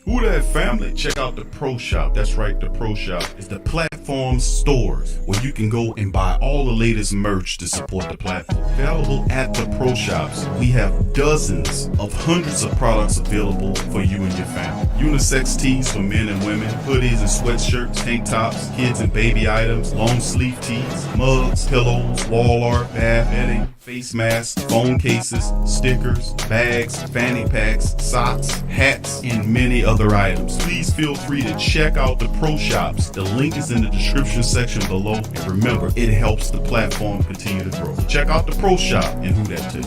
Who that family? Check out the Pro Shop. That's right, the Pro Shop is the platform stores where you can go and buy all the latest merch to support the platform. Available at the Pro Shops, we have dozens of hundreds of products available for you and your family. Unisex tees for men and women, hoodies and sweatshirts, tank tops, kids and baby items, long sleeve tees, mugs, pillows, wall art, bath bedding, face masks, phone cases, stickers, bags, fanny packs, socks, hats, and many other items. Please feel free to check out the Pro Shops. The link is in the description section below. And remember, it helps the platform continue to grow. Check out the Pro Shop and who that to.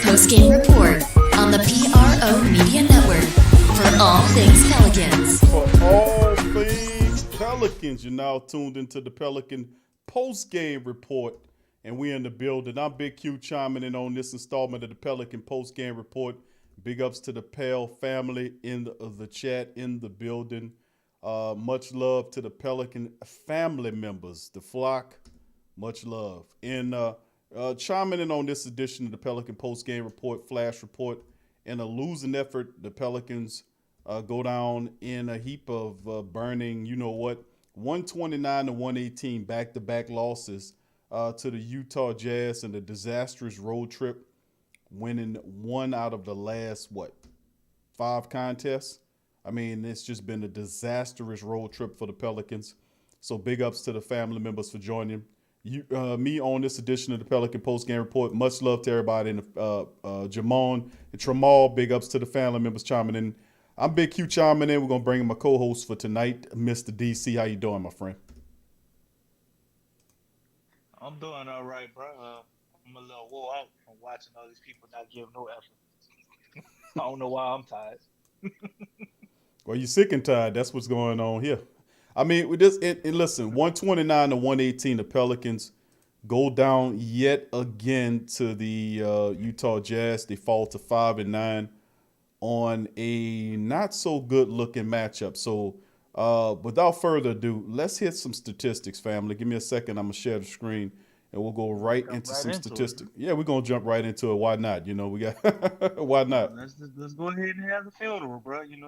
Post-game report on the PRO Media Network for all things Pelicans. For all things Pelicans, you're now tuned into the Pelican post-game report, and we're in the building. I'm Big Q chiming in on this installment of the Pelican post-game report. Big ups to the Pel family in the chat, in the building. Much love to the Pelican family members, the flock. Much love. And chiming in on this edition of the Pelican post-game report, flash report. In a losing effort, the Pelicans go down in a heap of burning, 129 to 118 back-to-back losses to the Utah Jazz in a disastrous road trip, winning one out of the last, 5 contests. I mean, it's just been a disastrous road trip for the Pelicans. So big ups to the family members for joining me on this edition of the Pelican Post-Game Report. Much love to everybody in the Jamon and Tramal. Big ups to the family members chiming in. I'm Big Q chiming in. We're going to bring in my co-host for tonight, Mr. DC. How you doing, my friend? I'm doing all right, bro. I'm a little wore out from watching all these people not give no effort. I don't know why I'm tired. Well, you're sick and tired. That's what's going on here. I mean, with this, and listen, 129 to 118, the Pelicans go down yet again to the Utah Jazz. They fall to 5-9 on a not so good looking matchup. So, without further ado, let's hit some statistics, family. Give me a second. I'm gonna share the screen, and we'll go right into some statistics. Yeah, we're gonna jump right into it. Why not? We got why not? Let's go ahead and have the funeral, bro. You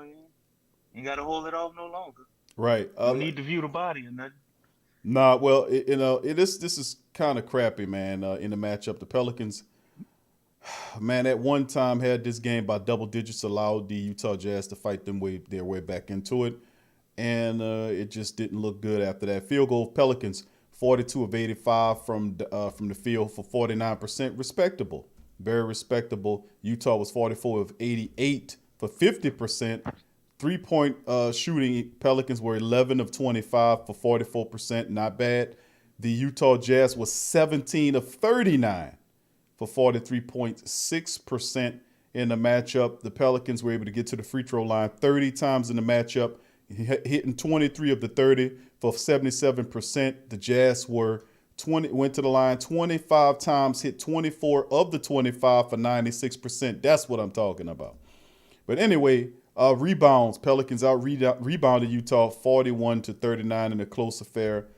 ain't got to hold it off no longer. Right. You need to view the body or nothing. Nah, well, this is kind of crappy, man. In the matchup, the Pelicans, man, at one time had this game by double digits, allowed the Utah Jazz to fight their way back into it, and it just didn't look good after that. Field goal, Pelicans 42 of 85 from the field for 49%, respectable, very respectable. Utah was 44 of 88 for 50%. 3-point shooting, Pelicans were 11 of 25 for 44%, not bad. The Utah Jazz was 17 of 39 for 43.6% in the matchup. The Pelicans were able to get to the free throw line 30 times in the matchup, hitting 23 of the 30 for 77%. The Jazz went to the line 25 times, hit 24 of the 25 for 96%. That's what I'm talking about. But anyway, rebounds, Pelicans rebounded Utah 41 to 39 in a close affair.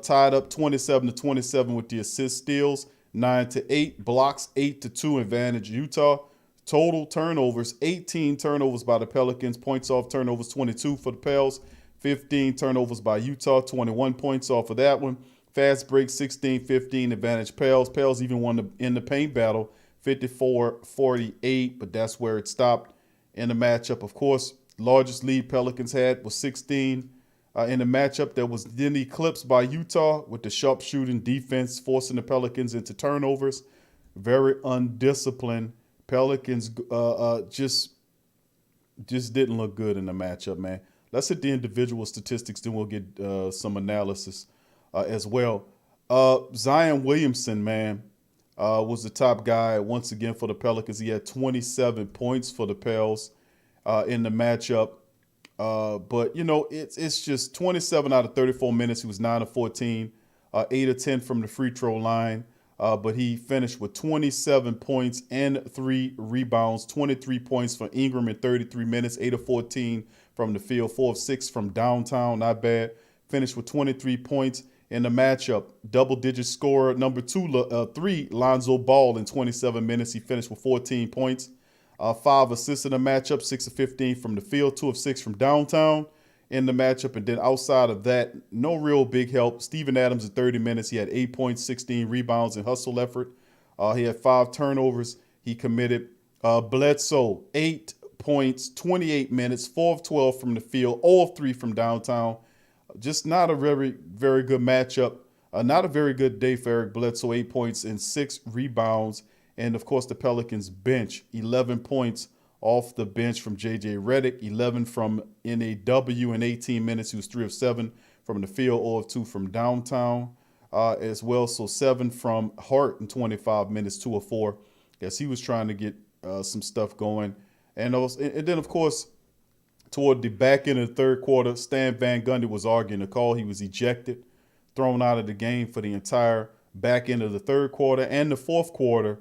Tied up 27 to 27 with the assist steals, 9 to 8 blocks, 8 to 2 advantage Utah. Total turnovers, 18 turnovers by the Pelicans. Points off turnovers, 22 for the Pels. 15 turnovers by Utah, 21 points off of that one. Fast break, 16-15 advantage Pels. Pels even won in the paint battle, 54-48, but that's where it stopped in the matchup. Of course, largest lead Pelicans had was 16. in a matchup that was then eclipsed by Utah with the sharpshooting defense forcing the Pelicans into turnovers. Very undisciplined. Pelicans just didn't look good in the matchup, man. Let's hit the individual statistics, then we'll get some analysis as well. Zion Williamson, man, was the top guy once again for the Pelicans. He had 27 points for the Pels in the matchup. But you know, it's just 27 out of 34 minutes. He was 9 of 14, 8 of 10 from the free throw line. But he finished with 27 points and 3 rebounds, 23 points for Ingram in 33 minutes, 8 of 14 from the field, 4 of 6 from downtown, not bad. Finished with 23 points in the matchup. Double-digit scorer number 3, Lonzo Ball in 27 minutes. He finished with 14 points. 5 assists in the matchup, 6 of 15 from the field, 2 of 6 from downtown in the matchup. And then outside of that, no real big help. Steven Adams in 30 minutes, he had 8 points, 16 rebounds and hustle effort. He had 5 turnovers he committed. Bledsoe, 8 points, 28 minutes, 4 of 12 from the field, 0 of 3 from downtown. Just not a very, very good matchup. Not a very good day for Eric Bledsoe, 8 points and 6 rebounds. And, of course, the Pelicans bench, 11 points off the bench from J.J. Redick, 11 from NAW in 18 minutes. He was 3 of 7 from the field, 0 of 2 from downtown as well. So 7 from Hart in 25 minutes, 2 of 4. Yes, he was trying to get some stuff going. And then, of course, toward the back end of the third quarter, Stan Van Gundy was arguing the call. He was ejected, thrown out of the game for the entire back end of the third quarter and the fourth quarter.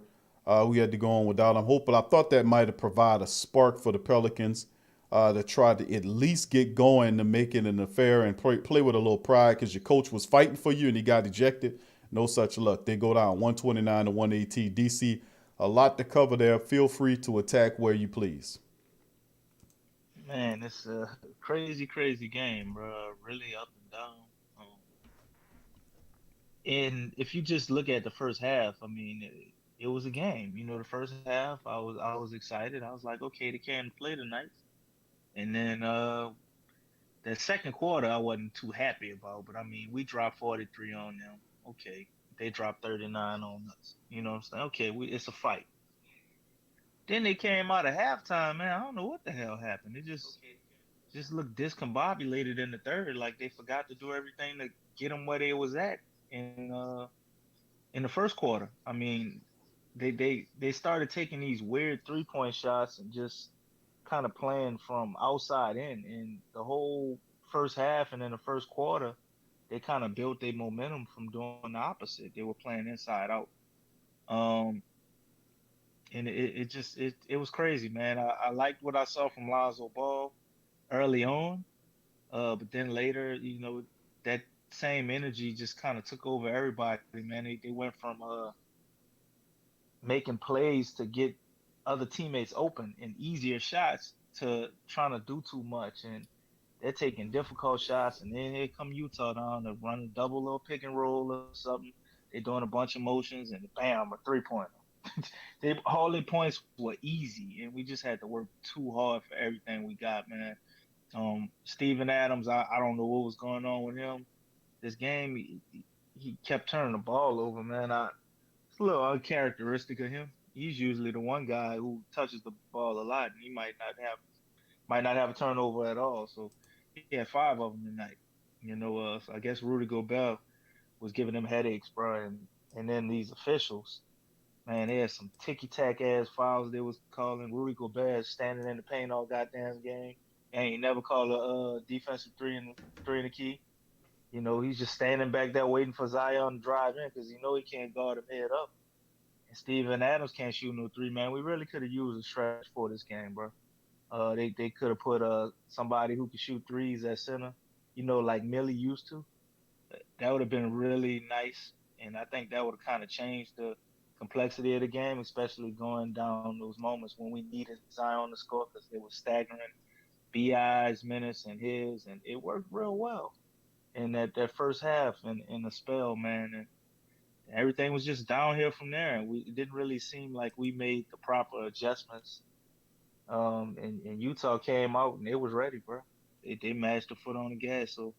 We had to go on without him. But I thought that might have provided a spark for the Pelicans to try to at least get going to make it an affair and play with a little pride because your coach was fighting for you and he got ejected. No such luck. They go down 129 to 118. DC, a lot to cover there. Feel free to attack where you please. Man, it's a crazy, crazy game, bro. Really up and down. Um, and if you just look at the first half, I mean, it was a game. You know, the first half, I was excited. I was like, okay, they can't play tonight. And then the second quarter, I wasn't too happy about. But I mean, we dropped 43 on them. Okay, they dropped 39 on us. You know what I'm saying? Okay, it's a fight. Then they came out of halftime, man. I don't know what the hell happened. It just looked discombobulated in the third, like they forgot to do everything to get them where they was at in the first quarter. I mean, they started taking these weird 3-point shots and just kind of playing from outside in. And the whole first half and then the first quarter, they kind of built their momentum from doing the opposite. They were playing inside out. Um, and it was crazy, man. I liked what I saw from Lonzo Ball early on. But then later, that same energy just kind of took over everybody, man. They went from making plays to get other teammates open and easier shots to trying to do too much. And they're taking difficult shots. And then here come Utah down to run a double little pick and roll or something. They're doing a bunch of motions and bam, a 3-pointer. All their points were easy, and we just had to work too hard for everything we got, man. Steven Adams, I don't know what was going on with him. This game, he kept turning the ball over, man. It's a little uncharacteristic of him. He's usually the one guy who touches the ball a lot, and he might not have a turnover at all. So he had 5 of them tonight. So I guess Rudy Gobert was giving them headaches, bro, and then these officials. Man, they had some ticky tack ass fouls they was calling. Rudy Gobert standing in the paint all goddamn game. And he never called a defensive three in the key. He's just standing back there waiting for Zion to drive in because he can't guard him head up. And Steven Adams can't shoot no three, man. We really could have used a stretch for this game, bro. They could have put somebody who could shoot threes at center, like Millie used to. That would have been really nice, and I think that would have kind of changed the complexity of the game, especially going down those moments when we needed Zion to score because they were staggering Bi's minutes and his, and it worked real well in that first half and in the spell, man. And everything was just downhill from there. And it didn't really seem like we made the proper adjustments. And Utah came out and it was ready, bro. They mashed the foot on the gas. So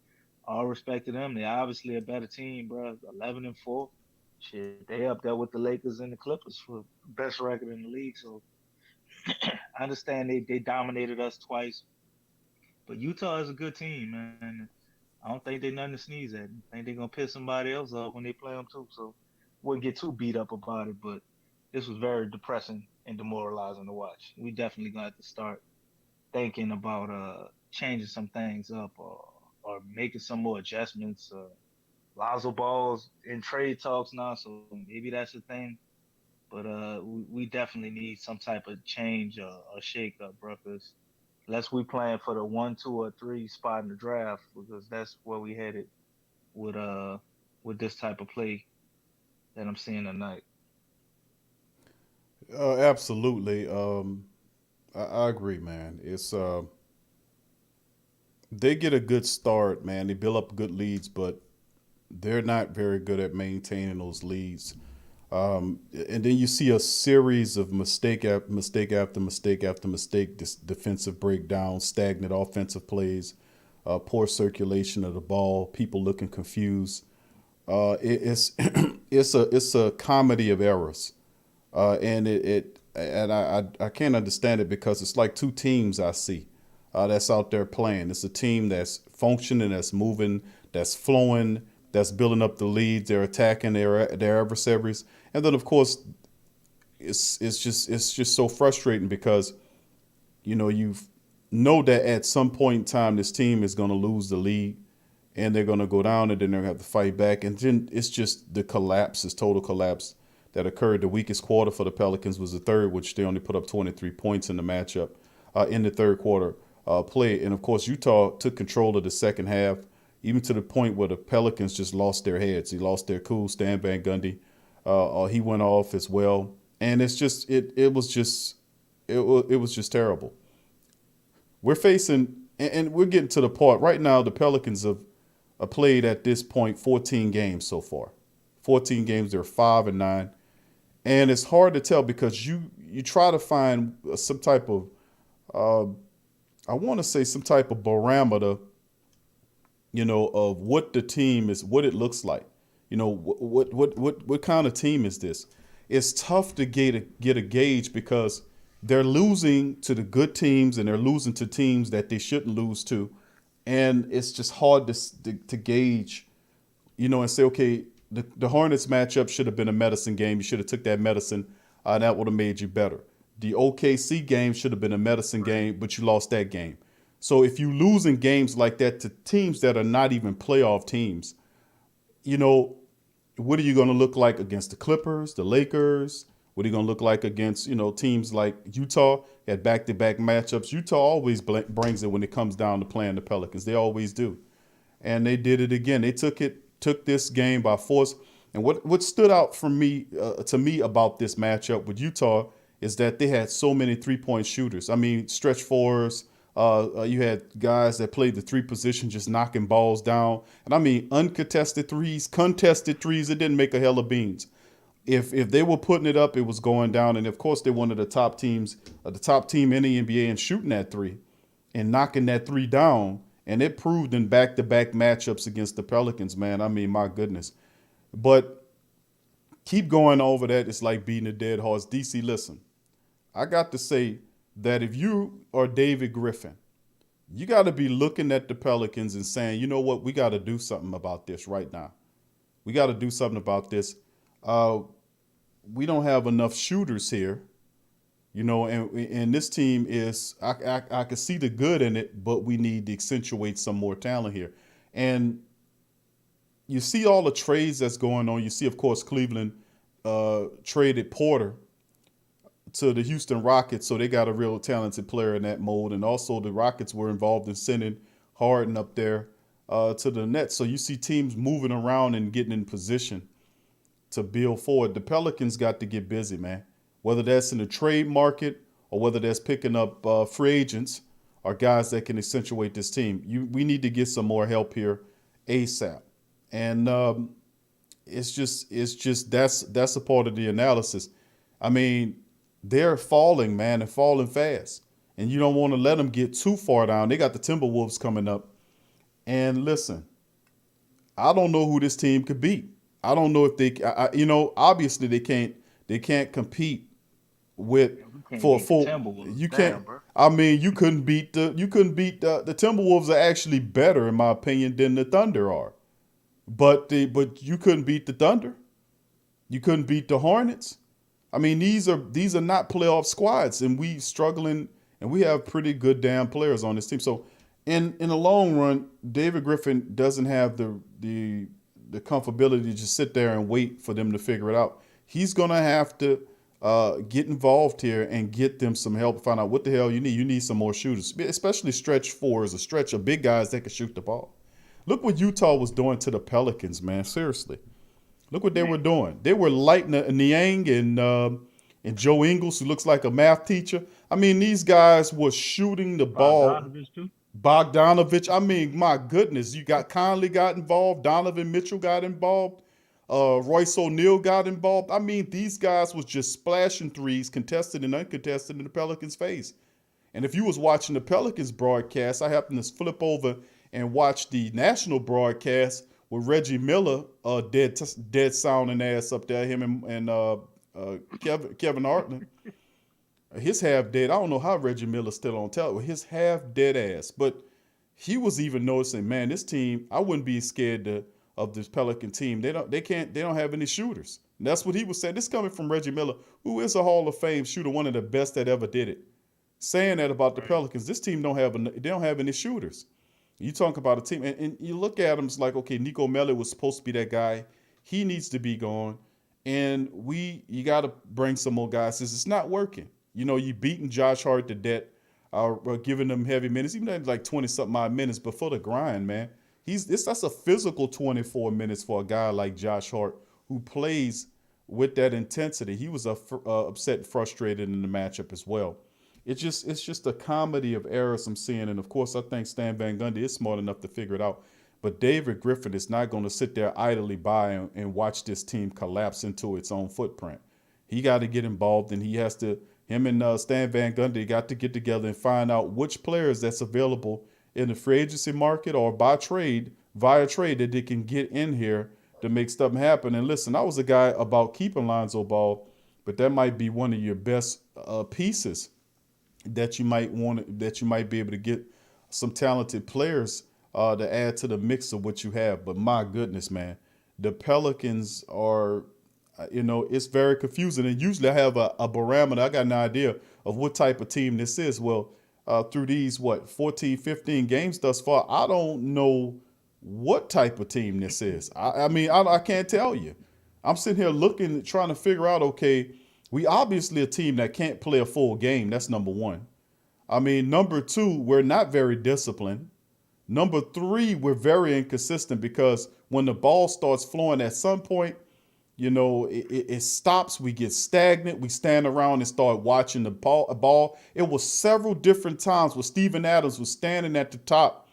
All respect to them. They obviously a better team, bro. 11-4. Shit, they up there with the Lakers and the Clippers for best record in the league. So I understand they dominated us twice, but Utah is a good team, man. I don't think they nothing to sneeze at. I think they're gonna piss somebody else off when they play them too. So wouldn't get too beat up about it, but this was very depressing and demoralizing to watch. We definitely gonna have to start thinking about changing some things up or making some more adjustments. Lonzo Ball's in trade talks now, so maybe that's a thing. But we definitely need some type of change or shake up, bro. Because unless we playing for the 1, 2, or 3 spot in the draft, because that's where we headed with uh with this type of play that I'm seeing tonight. Absolutely. I agree, man. It's they get a good start, man. They build up good leads, but they're not very good at maintaining those leads. And then you see a series of mistake after mistake after mistake after mistake, this defensive breakdown, stagnant offensive plays, poor circulation of the ball, people looking confused. It's it's a comedy of errors, and I can't understand it because it's like two teams I see that's out there playing. It's a team that's functioning, that's moving, that's flowing, that's building up the leads. They're attacking their adversaries, and then of course it's just so frustrating because you know that at some point in time this team is going to lose the lead and they're going to go down and then they're going to have to fight back. And then it's just the collapse, this total collapse that occurred. The weakest quarter for the Pelicans was the third, which they only put up 23 points in the matchup in the third quarter play. And of course, Utah took control of the second half, even to the point where the Pelicans just lost their heads. He lost their cool. Stan Van Gundy, he went off as well. And it's just it was just terrible. We're facing, and we're getting to the part right now. The Pelicans have played at this point 14 games so far. 14 games. They're 5-9, and it's hard to tell because you try to find some type of uh, I want to say some type of barometer, of what the team is, what it looks like. What kind of team is this? It's tough to get a gauge because they're losing to the good teams and they're losing to teams that they shouldn't lose to, and it's just hard to gauge, and say, okay, the Hornets matchup should have been a medicine game. You should have took that medicine, and that would have made you better. The OKC game should have been a medicine Right. game, but you lost that game. So if you lose in games like that to teams that are not even playoff teams, you know, what are you going to look like against the Clippers, the Lakers? What are you going to look like against, teams like Utah at back-to-back matchups? Utah always brings it when it comes down to playing the Pelicans. They always do. And they did it again. They took this game by force. And what stood out for me to me about this matchup with Utah is that they had so many three-point shooters. I mean, stretch fours. You had guys that played the three position, just knocking balls down. And I mean, uncontested threes, contested threes. It didn't make a hell of beans. If they were putting it up, it was going down. And of course, they're one of the top teams, the top team in the NBA in shooting that three and knocking that three down. And it proved in back-to-back matchups against the Pelicans, man. I mean, my goodness. But keep going over that. It's like beating a dead horse. DC, listen, I got to say that if you are David Griffin, you got to be looking at the Pelicans and saying, you know what, we got to do something about this right now. We got to do something about this. Uh, we don't have enough shooters here, and this team is, I can see the good in it, but we need to accentuate some more talent here. And you see all the trades that's going on. You see, of course, Cleveland traded Porter to the Houston Rockets, so they got a real talented player in that mold. And also the Rockets were involved in sending Harden up there to the Nets. So you see teams moving around and getting in position to build forward. The Pelicans got to get busy, man. Whether that's in the trade market or whether that's picking up free agents or guys that can accentuate this team. We need to get some more help here ASAP. And it's just that's a part of the analysis. I mean, they're falling, man, and falling fast. And you don't want to let them get too far down. They got the Timberwolves coming up. And listen, I don't know who this team could beat. I don't know if obviously they can't compete with And we can't beat the for Timberwolves. you can't. Damn, bro. I mean, you couldn't beat the Timberwolves are actually better in my opinion than the Thunder are, but you couldn't beat the Thunder. You couldn't beat the Hornets. I mean, these are not playoff squads, and we struggling, and we have pretty good damn players on this team. So, in the long run, David Griffin doesn't have the comfortability to just sit there and wait for them to figure it out. He's gonna have to get involved here and get them some help. Find out what the hell you need. You need some more shooters, especially stretch fours, a stretch of big guys that can shoot the ball. Look what Utah was doing to the Pelicans, man. Seriously. Look what they were Man, doing. They were lighting Niang and Joe Ingles, who looks like a math teacher. I mean, these guys were shooting the ball. Bogdanovich too. Bogdanovich. I mean, my goodness, you got Conley got involved. Donovan Mitchell got involved. Royce O'Neal got involved. I mean, these guys was just splashing threes, contested and uncontested, in the Pelicans' face. And if you was watching the Pelicans broadcast, I happened to flip over and watch the national broadcast with Reggie Miller, dead sounding ass up there, him and Kevin Hartman. His half dead. I don't know how Reggie Miller's still on television. His half dead ass, but he was even noticing, man, this team. I wouldn't be scared of this Pelican team. They don't have any shooters. And that's what he was saying. This coming from Reggie Miller, who is a Hall of Fame shooter, one of the best that ever did it. Saying that about the Right. Pelicans, this team don't have any shooters. You talk about a team, and you look at them, it's like, okay, Nico Melli was supposed to be that guy. He needs to be gone, and you got to bring some more guys. It's not working. You beating Josh Hart to death, giving them heavy minutes, even though it's like 20 something odd minutes. But for the grind, man, that's a physical 24 minutes for a guy like Josh Hart who plays with that intensity. He was upset and frustrated in the matchup as well. It's just a comedy of errors I'm seeing, and of course I think Stan Van Gundy is smart enough to figure it out. But David Griffin is not going to sit there idly by and watch this team collapse into its own footprint. He got to get involved, and he has to. Him and Stan Van Gundy got to get together and find out which players that's available in the free agency market or via trade that they can get in here to make stuff happen. And listen, I was a guy about keeping Lonzo Ball, but that might be one of your best pieces that you might be able to get some talented players to add to the mix of what you have. But my goodness, man, the Pelicans are, it's very confusing. And usually I have a barometer. I got an idea of what type of team this is. Well, through these 14, 15 games thus far, I don't know what type of team this is. I mean, I can't tell you. I'm sitting here looking, trying to figure out, okay, we obviously a team that can't play a full game. That's number one. I mean, number two, we're not very disciplined. Number three, we're very inconsistent because when the ball starts flowing at some point, it stops. We get stagnant. We stand around and start watching the ball. It was several different times where Steven Adams was standing at the top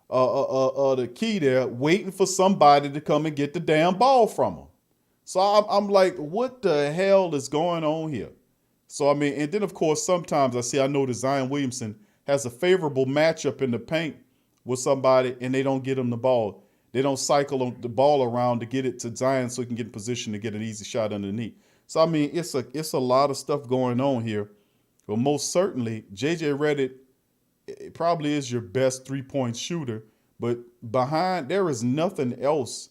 the key there, waiting for somebody to come and get the damn ball from him. So I'm like, what the hell is going on here? So I mean, and then of course sometimes I know that Zion Williamson has a favorable matchup in the paint with somebody, and they don't get him the ball. They don't cycle the ball around to get it to Zion so he can get in position to get an easy shot underneath. So I mean, it's a lot of stuff going on here. But most certainly, JJ Redick it probably is your best 3-point shooter, but behind there is nothing else,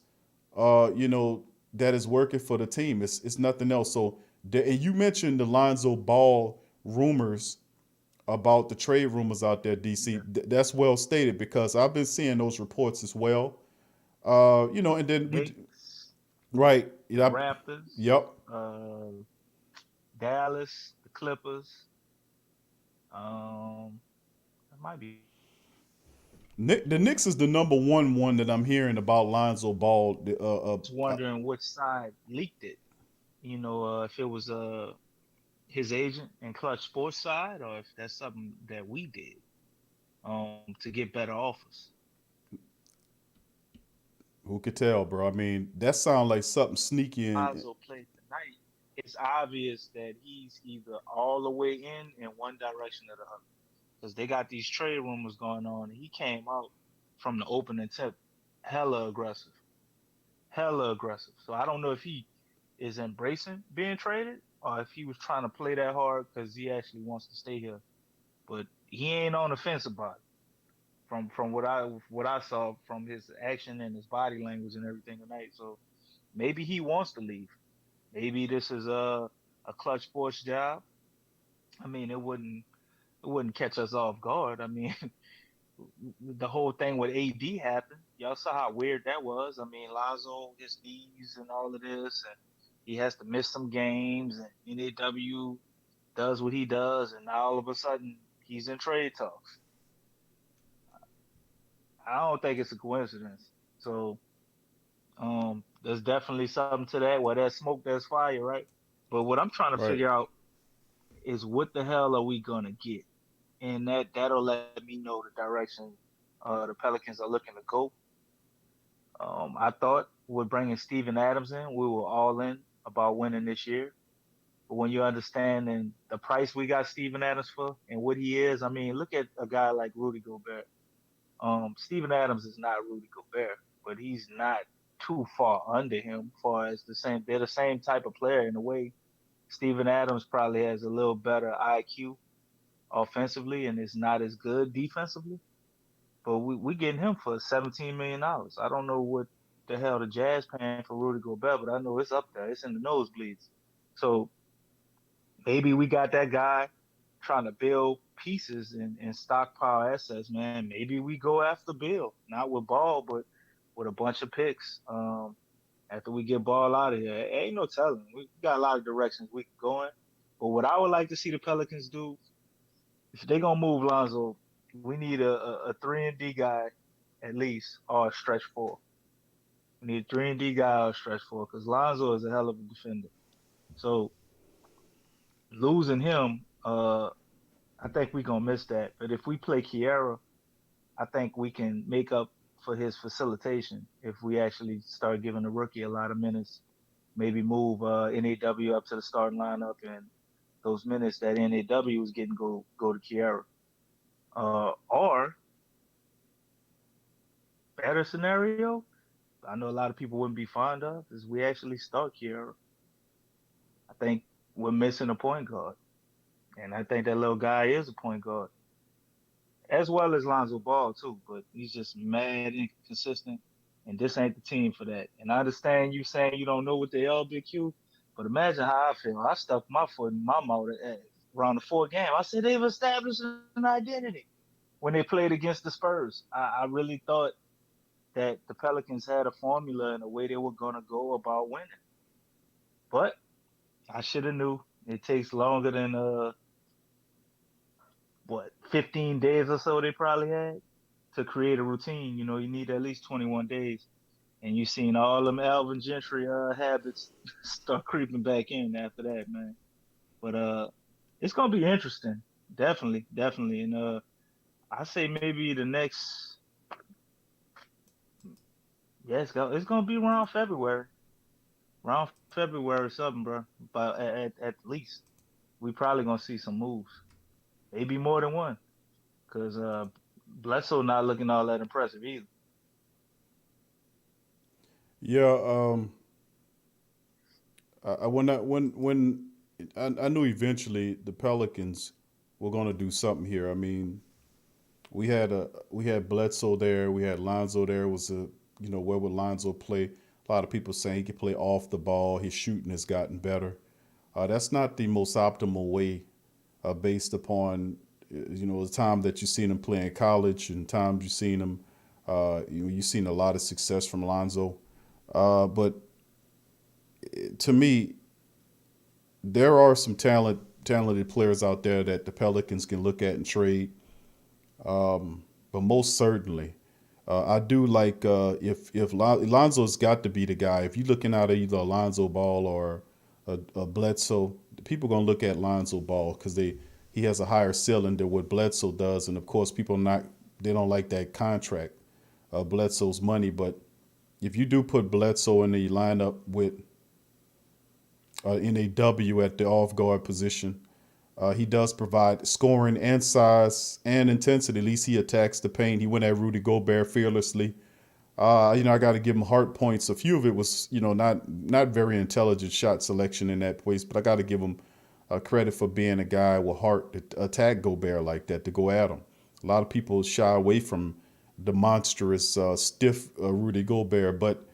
that is working for the team. It's nothing else. So, and you mentioned the Lonzo Ball rumors about the trade rumors out there, DC. Yeah. That's well stated because I've been seeing those reports as well. And then Knicks, right, the yeah, Raptors, yep. uh, Dallas, the Clippers. That might be The Knicks is the number one that I'm hearing about Lonzo Ball. just wondering which side leaked it. If it was his agent and Clutch Sports side, or if that's something that we did to get better offers. Who could tell, bro? I mean, that sounds like something sneaky and Lonzo played tonight. It's obvious that he's either all the way in one direction or the other, because they got these trade rumors going on. And he came out from the opening tip hella aggressive. hella aggressive. So I don't know if he is embracing being traded or if he was trying to play that hard because he actually wants to stay here. But he ain't on the fence about it. From what I saw from his action and his body language and everything tonight. So maybe he wants to leave. Maybe this is a clutch sports job. I mean, it wouldn't catch us off guard. I mean, the whole thing with AD happened. Y'all saw how weird that was. I mean, Lonzo, his knees and all of this, and he has to miss some games, and NAW does what he does, and now all of a sudden he's in trade talks. I don't think it's a coincidence. So, there's definitely something to that. Where there's smoke, there's fire, right? But what I'm trying to Right. figure out is what the hell are we gonna get, and that'll let me know the direction the Pelicans are looking to go. I thought with bringing Steven Adams in, we were all in about winning this year. But when you understand and the price we got Steven Adams for and what he is, I mean, look at a guy like Rudy Gobert. Steven Adams is not Rudy Gobert, but he's not too far under him. Far as they're the same type of player in a way. Steven Adams probably has a little better IQ offensively and is not as good defensively. But we getting him for $17 million. I don't know what the hell the Jazz paying for Rudy Gobert, but I know it's up there. It's in the nosebleeds. So maybe we got that guy trying to build pieces and stockpile assets, man. Maybe we go after Bill, not with Ball, but with a bunch of picks. After we get Ball out of here, ain't no telling. We got a lot of directions we can go in. But what I would like to see the Pelicans do, if they gonna move Lonzo, we need a 3 and D guy at least, or a stretch four. We need a 3 and D guy or a stretch four because Lonzo is a hell of a defender. So losing him, I think we're gonna miss that. But if we play Kiera, I think we can make up for his facilitation if we actually start giving the rookie a lot of minutes. Maybe move NAW up to the starting lineup and those minutes that NAW was getting go to Kiera. Or better scenario, I know a lot of people wouldn't be fond of is we actually start Kiera. I think we're missing a point guard, and I think that little guy is a point guard as well as Lonzo Ball too. But he's just mad inconsistent, and this ain't the team for that. And I understand you saying you don't know what they are, Big Q, but imagine how I feel. I stuck my foot in my mouth around the fourth game. I said they've established an identity when they played against the Spurs. I really thought that the Pelicans had a formula and a way they were gonna go about winning. But I should have knew. It takes longer than 15 days or so they probably had to create a routine. You know, you need at least 21 days. And you seen all them Alvin Gentry habits start creeping back in after that, man. But it's gonna be interesting. Definitely, definitely. And I say maybe the next yeah, it's gonna be around February. Around February or something, bro. But at least we probably gonna see some moves. Maybe more than one. Cause Bledsoe not looking all that impressive either. Yeah. When I knew eventually the Pelicans were going to do something here. I mean, we had Bledsoe there, we had Lonzo there. Was a where would Lonzo play? A lot of people saying he could play off the ball. His shooting has gotten better. That's not the most optimal way, based upon the time that you've seen him play in college and times you've seen him. You've seen a lot of success from Lonzo, but to me, there are some talented players out there that the Pelicans can look at and trade. But most certainly, I do like if Lonzo's got to be the guy. If you're looking at either Alonzo Ball or a Bledsoe, people gonna look at Lonzo Ball because he has a higher ceiling than what Bledsoe does, and of course, people not they don't like that contract, Bledsoe's money. But if you do put Bledsoe in the lineup with NAW at the off guard position, he does provide scoring and size and intensity. At least he attacks the paint. He went at Rudy Gobert fearlessly. I got to give him heart points. A few of it was, not very intelligent shot selection in that place, but I got to give him credit for being a guy with heart to attack Gobert like that, to go at him. A lot of people shy away from the monstrous, stiff Rudy Gobert, but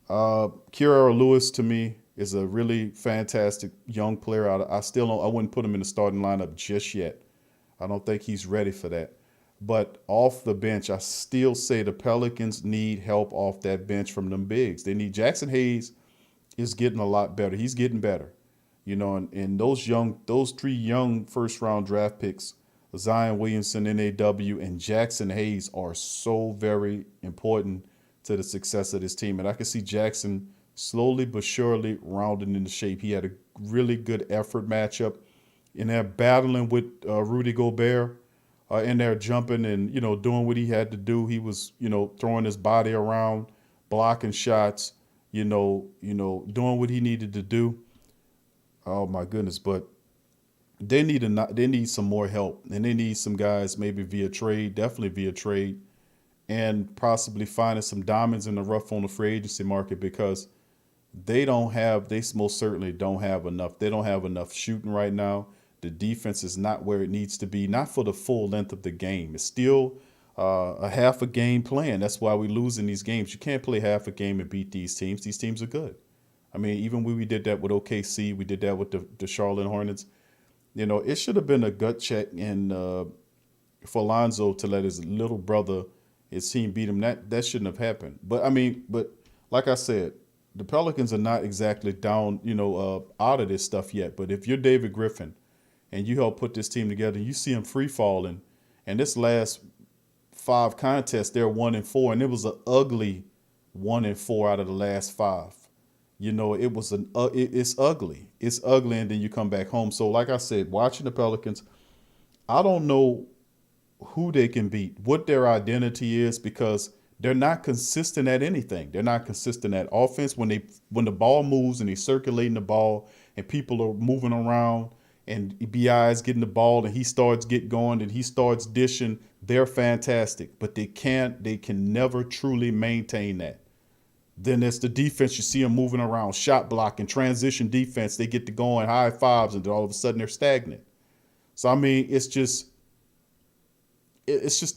Kira Lewis to me is a really fantastic young player. I wouldn't put him in the starting lineup just yet. I don't think he's ready for that. But off the bench, I still say the Pelicans need help off that bench from them bigs. They need Jackson Hayes is getting a lot better. He's getting better. And those three young first round draft picks, Zion Williamson, NAW, and Jackson Hayes are so very important to the success of this team. And I can see Jackson slowly but surely rounding into shape. He had a really good effort matchup in there battling with Rudy Gobert, in there jumping and, doing what he had to do. He was, throwing his body around, blocking shots, doing what he needed to do. Oh my goodness. But they need some more help, and they need some guys maybe via trade, definitely via trade, and possibly finding some diamonds in the rough on the free agency market, because they most certainly don't have enough. They don't have enough shooting right now. The defense is not where it needs to be, not for the full length of the game. It's still a half a game playing. That's why we lose in these games. You can't play half a game and beat these teams. These teams are good. I mean, even when we did that with OKC, we did that with the Charlotte Hornets. It should have been a gut check and for Lonzo to let his little brother, his team beat him. That shouldn't have happened. But like I said, the Pelicans are not exactly down, out of this stuff yet. But if you're David Griffin and you help put this team together, you see them free falling, and this last 5 contests, they're 1-4, and it was an ugly 1-4 out of the last 5. It was it's ugly. It's ugly, and then you come back home. So, like I said, watching the Pelicans, I don't know who they can beat, what their identity is, because they're not consistent at anything. They're not consistent at offense. When the ball moves and they're circulating the ball and people are moving around and BI is getting the ball and he starts getting going and he starts dishing, they're fantastic. But they can never truly maintain that. Then there's the defense. You see them moving around, shot blocking, transition defense. They get to going high fives, and then all of a sudden they're stagnant. So, I mean, it's just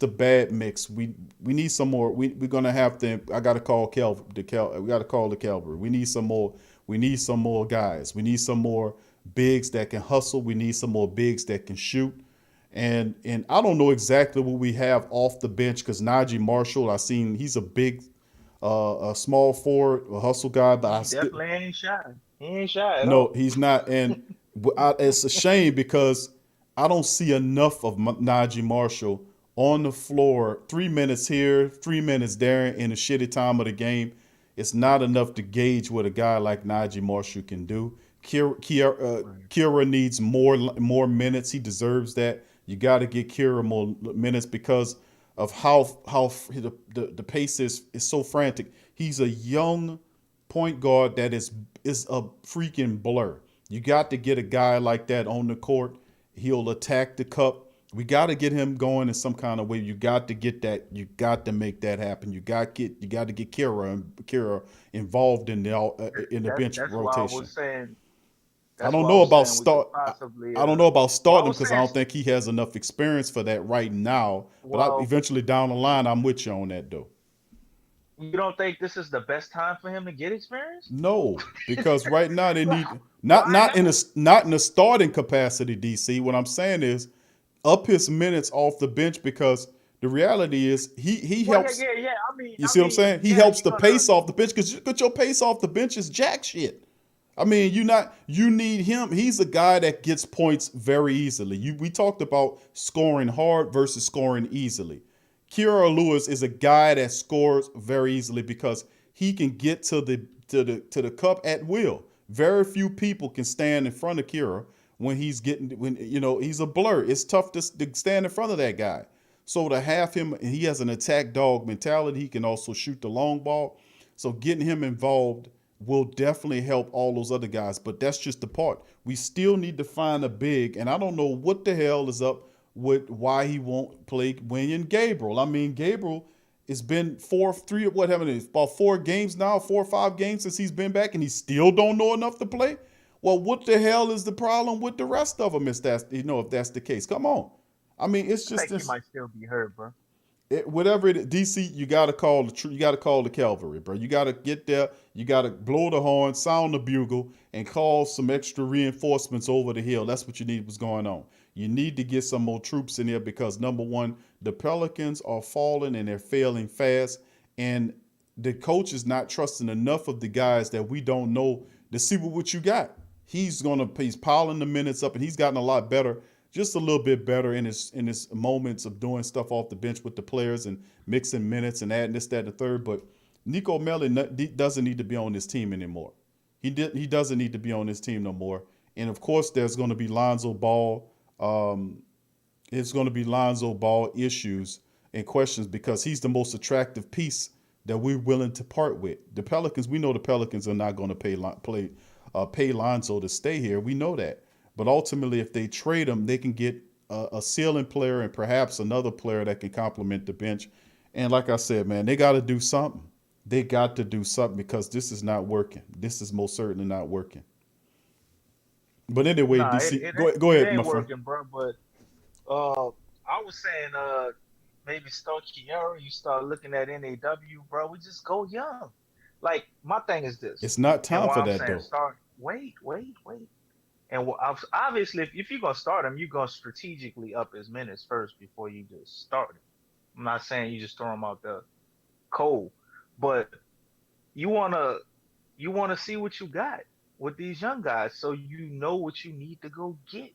a bad mix. We need some more. We're gonna have to. I gotta call we gotta call the cavalry. We need some more. We need some more guys. We need some more bigs that can hustle. We need some more bigs that can shoot. And I don't know exactly what we have off the bench, because Najee Marshall, he's a big. A small forward, a hustle guy, but He definitely ain't shy. He ain't shy at no, all. he's not. And it's a shame, because I don't see enough of Najee Marshall on the floor. 3 minutes here, 3 minutes there in a shitty time of the game. It's not enough to gauge what a guy like Najee Marshall can do. Kira needs more minutes. He deserves that. You got to get Kira more minutes, because of how the pace is so frantic. He's a young point guard that is a freaking blur. You got to get a guy like that on the court. He'll attack the cup. We got to get him going in some kind of way. You got to get that. You got to make that happen. You got to get Kira involved in the bench That's why I rotation. was saying. I don't know about start. I don't know about starting, because I saying, don't think he has enough experience for that right now. well, But eventually down the line, I'm with you on that, though. you don't think this is the best time for him to get experience? No, because right now they need Why not in a starting capacity. DC. What I'm saying is up his minutes off the bench, because the reality is he helps. Yeah. I mean, You see what I'm saying? He helps the pace off the bench, because your pace off the bench is jack shit. I mean, you need him. He's a guy that gets points very easily. We talked about scoring hard versus scoring easily. Kira Lewis is a guy that scores very easily, because he can get to the cup at will. Very few people can stand in front of Kira when he's a blur. It's tough to stand in front of that guy. So to have him, he has an attack dog mentality. He can also shoot the long ball. So getting him involved will definitely help all those other guys, but that's just the part. We still need to find a big, and I don't know what the hell is up with why he won't play Wenyen Gabriel. I mean, Gabriel It's been about 4 games now, 4 or 5 games since he's been back, and he still don't know enough to play. Well, what the hell is the problem with the rest of them? If that's the case, come on. I mean, it's I just think he this. might still be hurt, bro. Whatever it is, DC, you gotta call you gotta call the cavalry, bro. You gotta get there. You gotta blow the horn, sound the bugle, and call some extra reinforcements over the hill. That's what you need. Was going on. You need to get some more troops in there because number one, the Pelicans are falling and they're failing fast, and the coach is not trusting enough of the guys that we don't know to see what you got. He's piling the minutes up, and he's gotten a lot better, just a little bit better in his moments of doing stuff off the bench with the players and mixing minutes and adding this, that, and the third. But Nico Melli doesn't need to be on this team anymore. He doesn't need to be on this team no more. And of course, there's going to be Lonzo Ball. It's going to be Lonzo Ball issues and questions because he's the most attractive piece that we're willing to part with. The Pelicans, we know the Pelicans are not going to pay Lonzo to stay here. We know that. But ultimately, if they trade him, they can get a ceiling player and perhaps another player that can complement the bench. And like I said, man, they got to do something. They got to do something because this is not working. This is most certainly not working. But anyway, Nah, DC, go it ahead, my ain't friend. working, bro. But I was saying maybe start Kiara. You start looking at NAW, bro. We just go young. Like my thing is this, It's not and time why for I'm that saying though. start. Wait. And obviously, if you're gonna start him, you're gonna strategically up his minutes first before you just start him. I'm not saying you just throw him out the cold, but you wanna you wanna see what you got with these young guys, so you know what you need to go get.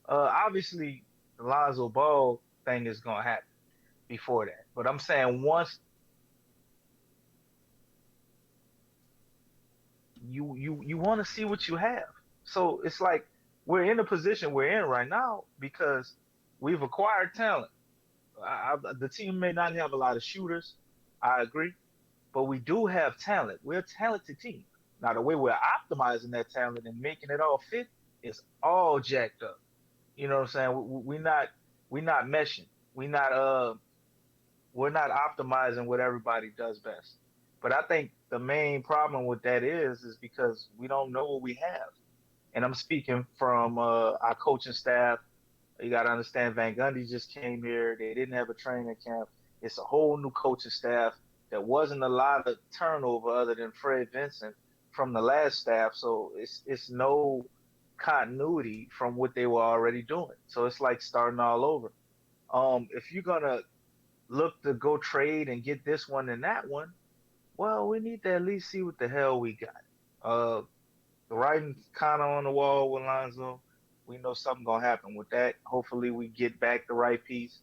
Obviously, the Lonzo Ball thing is gonna happen before that, but I'm saying once you want to see what you have. So it's like we're in the position we're in right now because we've acquired talent. The team may not have a lot of shooters, I agree, but we do have talent. We're a talented team. Now the way we're optimizing that talent and making it all fit is all jacked up. You know what I'm saying? We're not meshing. We not we're not optimizing what everybody does best. But I think the main problem with that is because we don't know what we have. And I'm speaking from our coaching staff. You got to understand, Van Gundy just came here. They didn't have a training camp. It's a whole new coaching staff. There wasn't a lot of turnover other than Fred Vincent from the last staff. So it's no continuity from what they were already doing. So it's like starting all over. If you're gonna look to go trade and get this one and that one, well, we need to at least see what the hell we got. Uh, the writing's kind of on the wall with Lonzo. We know something gonna happen with that. Hopefully, we get back the right piece,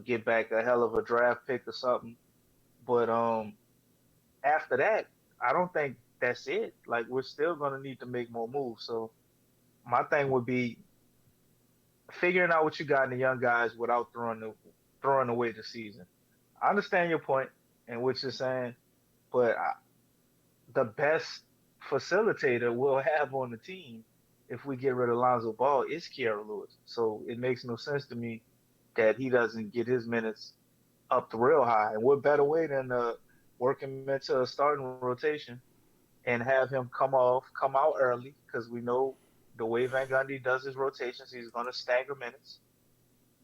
get back a hell of a draft pick or something. But after that, I don't think that's it. Like we're still gonna need to make more moves. So my thing would be figuring out what you got in the young guys without throwing away the season. I understand your point and what you're saying, but the best facilitator we'll have on the team if we get rid of Lonzo Ball is Kiara Lewis. So it makes no sense to me that he doesn't get his minutes up the real high. And what better way than work him into a starting rotation and have him come out early because we know the way Van Gundy does his rotations, he's going to stagger minutes.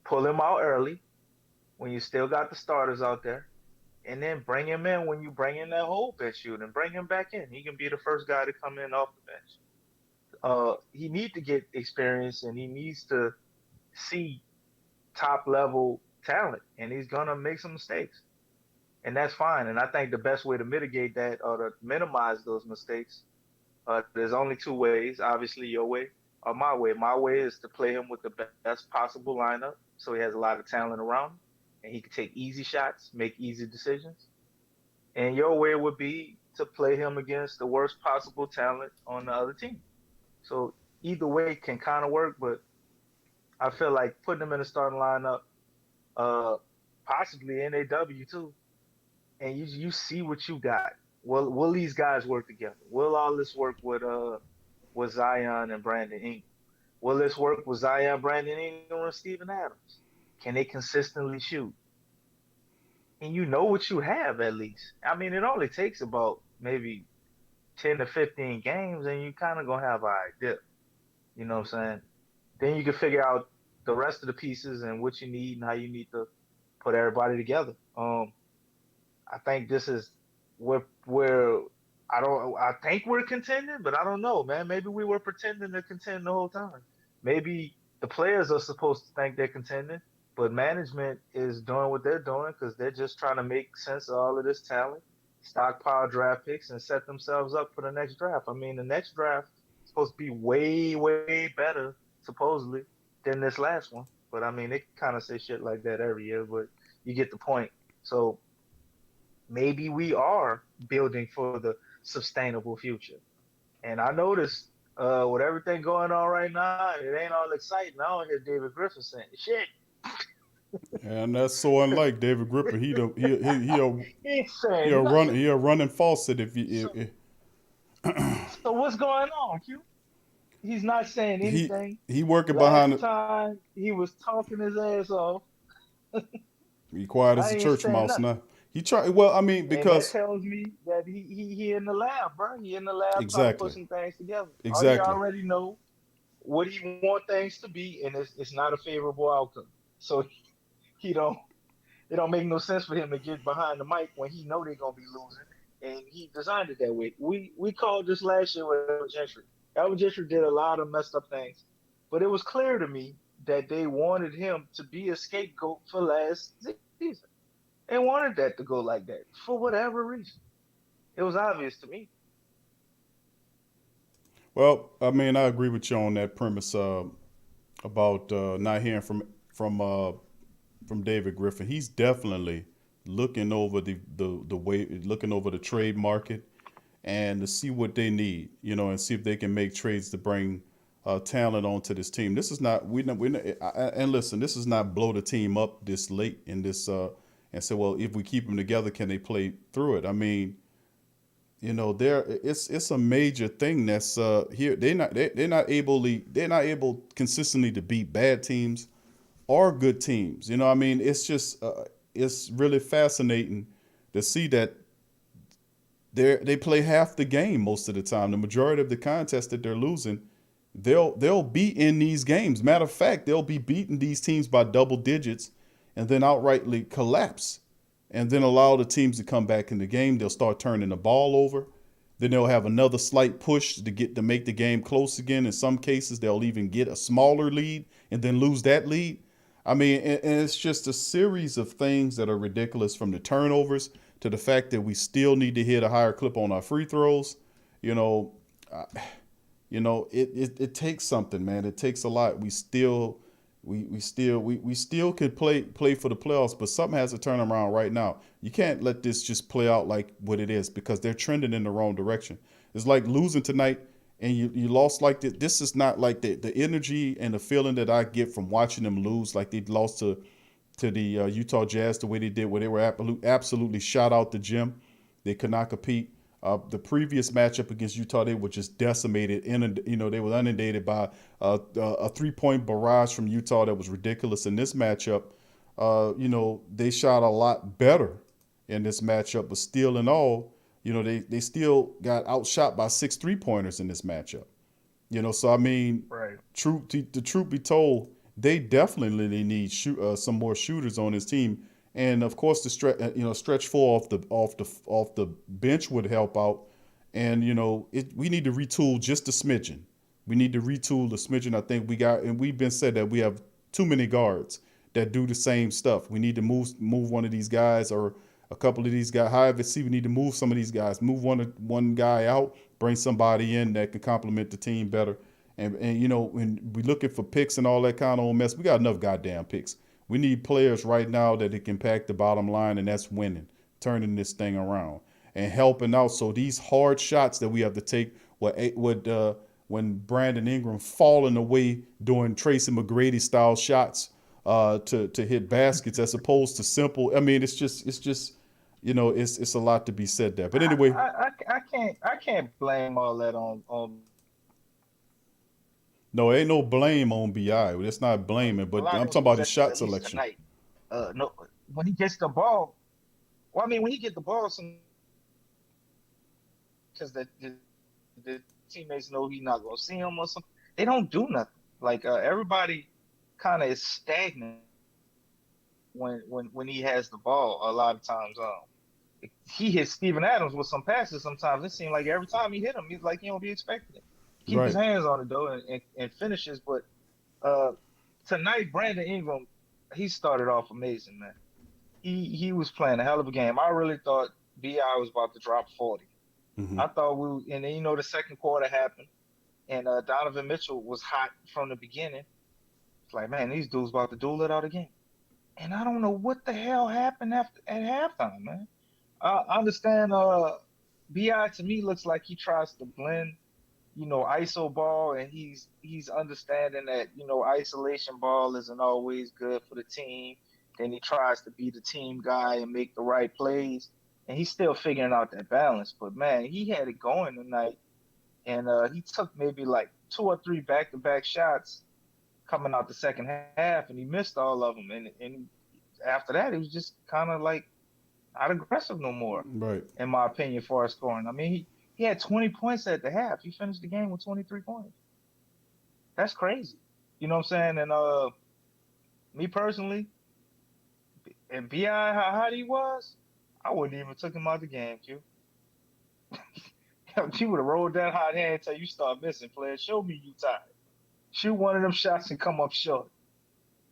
Pull him out early when you still got the starters out there, and then bring him in when you bring in that whole bench shoot and bring him back in. He can be the first guy to come in off the bench. He needs to get experience and he needs to see top level talent, and he's gonna make some mistakes, and that's fine. And I think the best way to mitigate that or to minimize those mistakes, there's only two ways. Obviously, your way or my way. My way is to play him with the best possible lineup, so he has a lot of talent around him, and he can take easy shots, make easy decisions. And your way would be to play him against the worst possible talent on the other team. So either way can kind of work, but I feel like putting him in a starting lineup, uh, possibly NAW too, and you see what you got. Will these guys work together? Will all this work with Zion and Brandon Ingram? Will this work with Zion, Brandon Ingram, and Steven Adams? Can they consistently shoot? and you know what you have at least. I mean, it only takes about maybe 10 to 15 games, and you kind of gonna have an idea. You know what I'm saying? Then you can figure out the rest of the pieces and what you need and how you need to put everybody together. I think this is where I think we're contending, but I don't know, man. Maybe we were pretending to contend the whole time. Maybe the players are supposed to think they're contending, but management is doing what they're doing because they're just trying to make sense of all of this talent, stockpile draft picks, and set themselves up for the next draft. I mean, the next draft is supposed to be way, way better, supposedly, than this last one. But I mean, they kind of say shit like that every year, but you get the point. So maybe we are building for the sustainable future. And I noticed with everything going on right now, it ain't all exciting. I don't hear David Griffin saying shit. And that's so unlike David Griffin. He ain't He saying a run nothing. he a running faucet if So, you so what's going on, Q? He's not saying he anything. he working behind Last it. time he was talking his ass off. He quiet as I a ain't church saying mouse nothing. now. He try well. I mean, And that because tells me that he in the lab, bro. He in the lab trying to put exactly, some things together. Oh, he exactly. already know what he want things to be, and it's not a favorable outcome. So he don't it don't make no sense for him to get behind the mic when he know they're gonna be losing, and he designed it that way. We called this last year with Elvin Gentry. Elvin Gentry did a lot of messed up things, but it was clear to me that they wanted him to be a scapegoat for last season. They wanted that to go like that for whatever reason. It was obvious to me. Well, I mean, I agree with you on that premise about not hearing from uh, from David Griffin. He's definitely looking over the way looking over the trade market and to see what they need, and see if they can make trades to bring talent onto this team. This is not we not, and listen, this is not blow the team up this late in this and say, well, if we keep them together, can they play through it? I mean, there it's a major thing that's here. They're not able consistently to beat bad teams or good teams. I mean, it's just it's really fascinating to see that they play half the game most of the time. The majority of the contests that they're losing, they'll be in these games. Matter of fact, they'll be beating these teams by double digits and then outrightly collapse and then allow the teams to come back in the game. They'll start turning the ball over. Then they'll have another slight push to make the game close again. In some cases, they'll even get a smaller lead and then lose that lead. I mean, and it's just a series of things that are ridiculous, from the turnovers to the fact that we still need to hit a higher clip on our free throws. You know, uh, it takes something, man. It takes a lot. We still could play for the playoffs, but something has to turn around right now. You can't let this just play out like what it is, because they're trending in the wrong direction. It's like losing tonight and you lost like this. This is not like the energy and the feeling that I get from watching them lose, like they lost to the Utah Jazz the way they did, where they were absolutely shot out the gym. They could not compete. The previous matchup against Utah, they were just decimated. They were inundated by a 3-point barrage from Utah that was ridiculous. In this matchup, they shot a lot better in this matchup, but still in all, they still got outshot by 6 3-pointers in this matchup. So I mean, Right. the truth be told, they definitely need some more shooters on his team, and of course the stretch four off the bench would help out, and we need to retool just a smidgen. We need to retool the smidgen. I think we've been said that we have too many guards that do the same stuff. We need to move one of these guys or a couple of these guys. However, we need to move some of these guys. Move one guy out, bring somebody in that can complement the team better. And when we looking for picks and all that kind of old mess, we got enough goddamn picks. We need players right now that it can pack the bottom line, and that's winning, turning this thing around and helping out. So these hard shots that we have to take, when Brandon Ingram falling away doing Tracy McGrady style shots to hit baskets as opposed to simple. I mean, it's a lot to be said there. But anyway, I can't blame all that on no, ain't no blame on Bi. That's not blaming, a but lot I'm of those talking about his possessions, shot at least selection. tonight. No, when he gets the ball. Well, I mean, when he get the ball, because the teammates know he's not gonna see him or something, they don't do nothing. Like everybody kind of is stagnant when he has the ball. A lot of times, he hits Steven Adams with some passes. Sometimes it seems like every time he hit him, he's like he don't be expecting it. Keep his Right. hands on it though and finishes. But uh, tonight, Brandon Ingram, he started off amazing, man. He was playing a hell of a game. I really thought Bi was about to drop 40. Hmm. I thought and then the second quarter happened, and Donovan Mitchell was hot from the beginning. It's like, man, these dudes about to duel it out again. And I don't know what the hell happened after at halftime, man. I understand. Bi to me looks like he tries to blend, ISO ball, and he's understanding that isolation ball isn't always good for the team. Then he tries to be the team guy and make the right plays, and he's still figuring out that balance. But man, he had it going tonight, and he took maybe like two or three back-to-back shots coming out the second half, and he missed all of them. And after that, he was just kind of like not aggressive no more, Right. in my opinion, for his scoring. I mean, he had 20 points at the half. He finished the game with 23 points. That's crazy. You know what I'm saying? And me personally, and Bi how hot he was, I wouldn't even took him out the game, Q. He would have rolled that hot hand until you start missing, player. Show me you tired. Shoot one of them shots and come up short.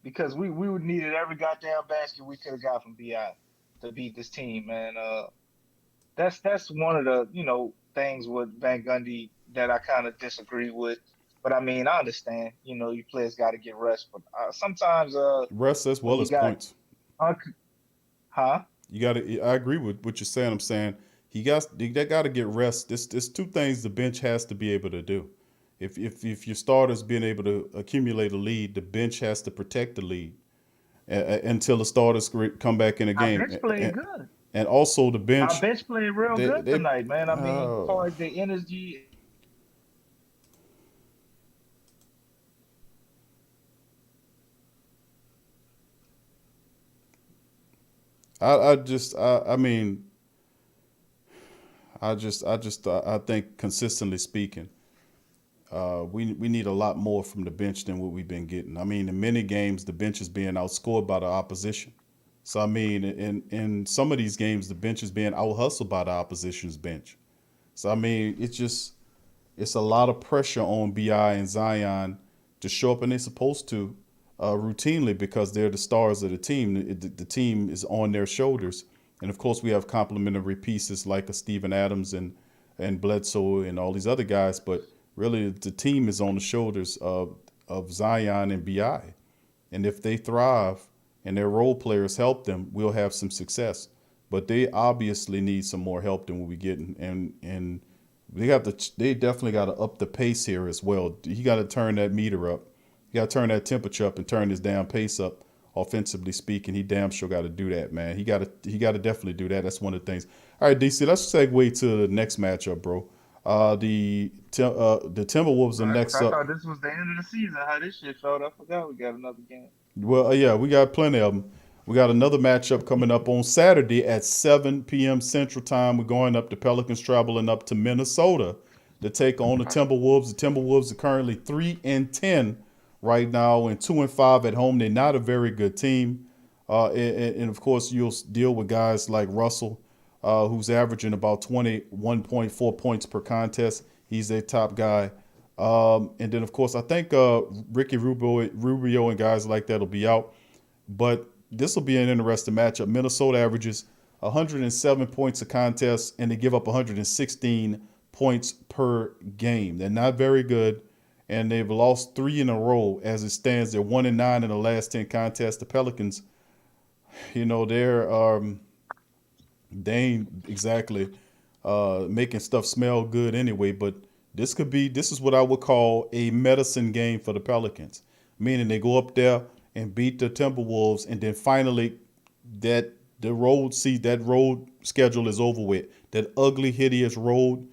Because we would needed every goddamn basket we could have got from Bi to beat this team, man. That's one of the things with Van Gundy that I kind of disagree with. But I mean, I understand. You players got to get rest, but sometimes Rest as when well you as got points. huh? You got to. I agree with what you're saying. I'm saying they got to get rest. There's two things the bench has to be able to do. If your starters being able to accumulate a lead, the bench has to protect the lead until the starters come back in the Our game. bench played good. And also the Our bench, bench played real good they tonight, man. I mean, as uh, far as the energy, I just I mean I think consistently speaking, we need a lot more from the bench than what we've been getting. I mean, in many games, the bench is being outscored by the opposition. So I mean, in some of these games, the bench is being out hustled by the opposition's bench. So I mean, it's a lot of pressure on Bi and Zion to show up, and they're supposed to routinely because they're the stars of the team. The team is on their shoulders, and of course, we have complementary pieces like a Steven Adams and Bledsoe and all these other guys. But really, the team is on the shoulders of Zion and Bi, and if they thrive and their role players help them, we'll have some success. But they obviously need some more help than what we get, and they definitely got to up the pace here as well. He got to turn that meter up. He got to turn that temperature up and turn his damn pace up. Offensively speaking, he damn sure got to do that, man. He got to definitely do that. That's one of the things. All right, DC, let's segue to the next matchup, bro. The Timberwolves are next I up. thought this was the end of the season. How this shit felt, I forgot we got another game. Well, yeah, we got plenty of them. We got another matchup coming up on Saturday at 7 p.m. Central Time. We're going up. The Pelicans traveling up to Minnesota to take on the Timberwolves. The Timberwolves are currently 3-10 right now and 2-5 at home. They're not a very good team, and of course you'll deal with guys like Russell, who's averaging about 21.4 points per contest. He's their top guy. And then, of course, I think Ricky Rubio and guys like that will be out. But this will be an interesting matchup. Minnesota averages 107 points a contest, and they give up 116 points per game. They're not very good, and they've lost 3 in a row as it stands. They're 1-9 in the last 10 contests. The Pelicans, they ain't exactly making stuff smell good anyway. But this is what I would call a medicine game for the Pelicans, meaning they go up there and beat the Timberwolves, and then finally that that road schedule is over with. That ugly, hideous road,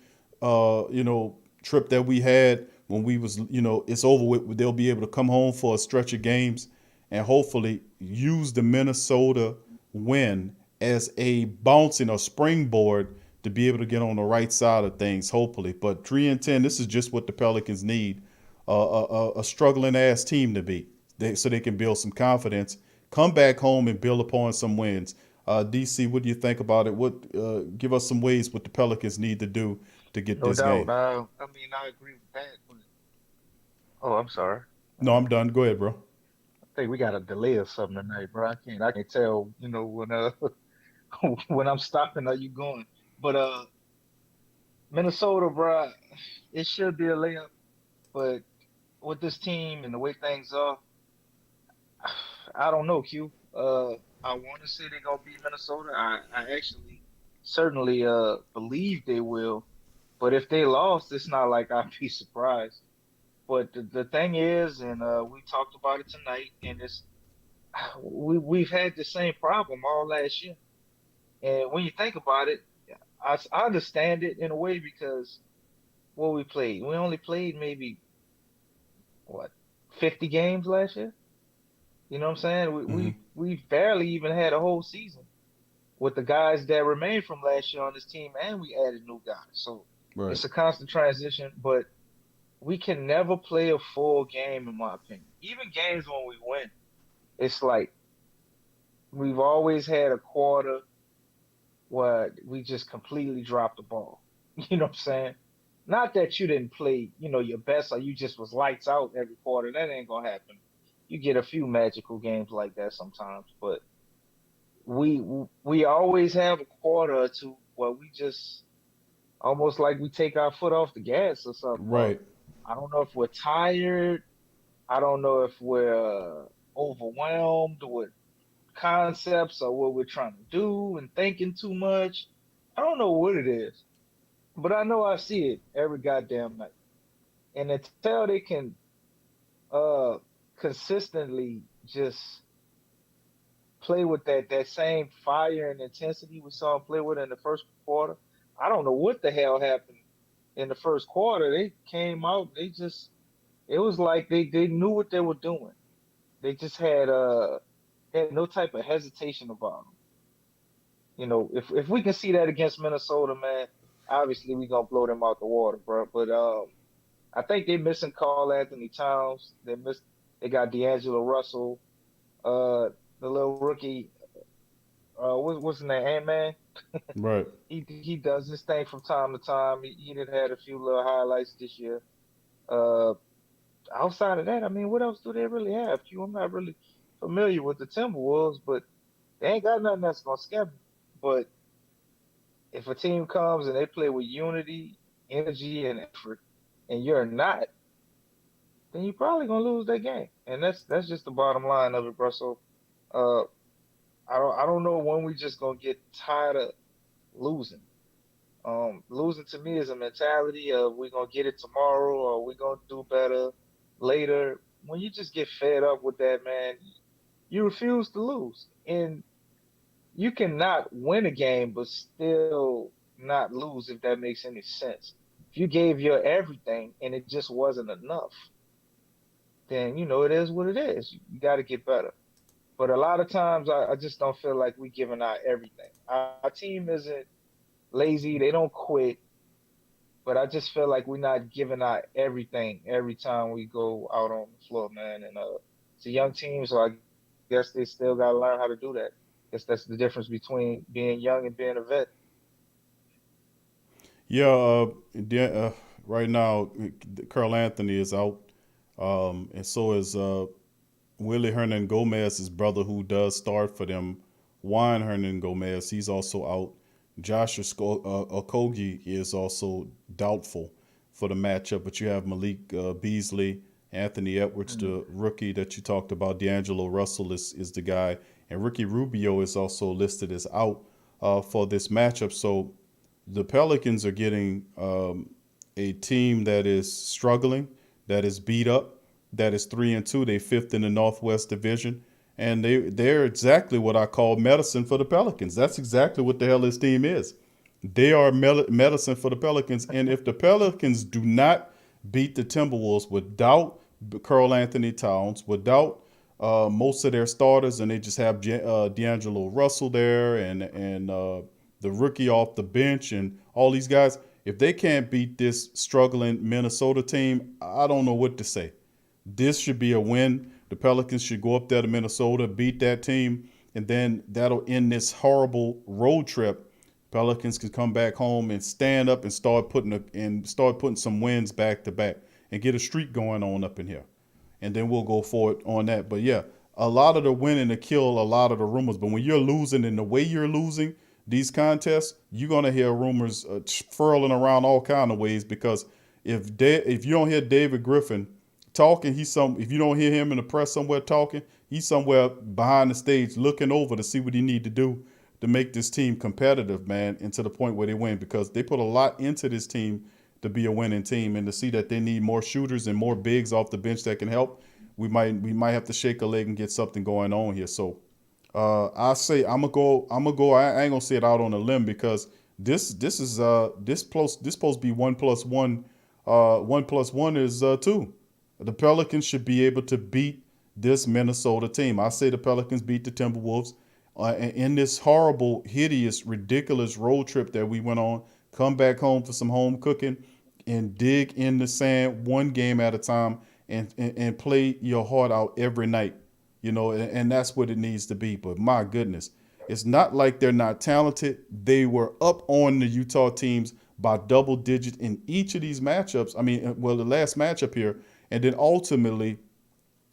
trip that we had when we was, it's over with. They'll be able to come home for a stretch of games and hopefully use the Minnesota win as a bouncing or springboard to be able to get on the right side of things, hopefully. But 3-10, this is just what the Pelicans need, a struggling ass team to beat, so they can build some confidence, come back home and build upon some wins. DC, what do you think about it? What give us some ways what the Pelicans need to do to get No this doubt. game? I mean, I agree with that. But, oh, I'm sorry. No, I'm done. Go ahead, bro. I think we got a delay or something tonight, bro. I can't tell, when when I'm stopping, are you going? But Minnesota, bro, it should be a layup. But with this team and the way things are, I don't know, Q. I want to say they're gonna beat Minnesota. I actually certainly believe they will. But if they lost, it's not like I'd be surprised. But the thing is, and we talked about it tonight, and we've had the same problem all last year. And when you think about it, I understand it in a way because what we only played maybe what 50 games last year. You know what I'm saying? Hmm. We barely even had a whole season with the guys that remained from last year on this team, and we added new guys. So Right. it's a constant transition, but we can never play a full game, in my opinion. Even games when we win, it's like we've always had a quarter where we just completely dropped the ball. You know what I'm saying? Not that you didn't play, your best or you just was lights out every quarter. That ain't gonna happen. You get a few magical games like that sometimes, but we we always have a quarter or two where we just almost like we take our foot off the gas or something. Or Right. I don't know if we're tired. I don't know if we're overwhelmed with concepts or what we're trying to do and thinking too much. I don't know what it is, but I know I see it every goddamn night. And until they can uh consistently just play with that same fire and intensity we saw them play with in the first quarter, I don't know what the hell happened in the first quarter. They came out, it was like they knew what they were doing. They just had no type of hesitation about them. If we can see that against Minnesota, man, obviously we gonna blow them out the water, bro. But I think they missing Carl Anthony Towns. They got D'Angelo Russell, the little rookie, what's his name, Ant-Man. Right. He does this thing from time to time. He did had a few little highlights this year. Uh, Outside of that, I mean, what else do they really have? I'm not really familiar with the Timberwolves, but they ain't got nothing that's gonna scare me. But if a team comes and they play with unity, energy, and effort, and you're not, then you're probably gonna lose that game. And that's just the bottom line of it, bro. So uh I don't know when we just gonna get tired of losing. Losing to me is a mentality of we're gonna get it tomorrow or we're gonna do better later. When you just get fed up with that, man, you refuse to lose. And you cannot win a game but still not lose if that makes any sense. If you gave your everything and it just wasn't enough, then it is what it is. You got to get better. But a lot of times I just don't feel like we giving out everything. Our team isn't lazy, they don't quit, but I just feel like we're not giving out everything every time we go out on the floor, man. And it's a young team, so I guess they still got to learn how to do that. Guess that's the difference between being young and being a vet. Yeah. Right now, Carl Anthony is out, and so is Willie Hernan Gomez's brother, who does start for them. Juan Hernan Gomez, he's also out. Josh Okogie is also doubtful for the matchup, but you have Malik Beasley, Anthony Edwards, Mm. the rookie that you talked about. D'Angelo Russell is the guy, and Ricky Rubio is also listed as out for this matchup. So the Pelicans are getting a team that is struggling, that is beat up, that is 3-2. They fifth in the Northwest Division, and they're exactly what I call medicine for the Pelicans. That's exactly what the hell this team is. They are medicine for the Pelicans, and if the Pelicans do not beat the Timberwolves without Karl Anthony Towns, without most of their starters, and they just have D'Angelo Russell there and the rookie off the bench and all these guys. If they can't beat this struggling Minnesota team, I don't know what to say. This should be a win. The Pelicans should go up there to Minnesota, beat that team, and then that'll end this horrible road trip. Pelicans can come back home and stand up and start putting some wins back to back and get a streak going on up in here, and then we'll go forward on that. But yeah, a lot of the winning to kill a lot of the rumors. But when you're losing and the way you're losing these contests, you're gonna hear rumors furling around all kind of ways. Because if you don't hear David Griffin talking, if you don't hear him in the press somewhere talking, he's somewhere behind the stage looking over to see what he need to do to make this team competitive, man, and to the point where they win. Because they put a lot into this team to be a winning team, and to see that they need more shooters and more bigs off the bench that can help, we might have to shake a leg and get something going on here. So I say I'm gonna go. I ain't gonna say it out on a limb, because this supposed to be 1+1. 1+1 is 2. The Pelicans should be able to beat this Minnesota team. I say the Pelicans beat the Timberwolves in this horrible, hideous, ridiculous road trip that we went on. Come back home for some home cooking and dig in the sand one game at a time, and play your heart out every night. And that's what it needs to be. But my goodness, it's not like they're not talented. They were up on the Utah teams by double digit in each of these matchups. I mean, well, the last matchup here, and then ultimately,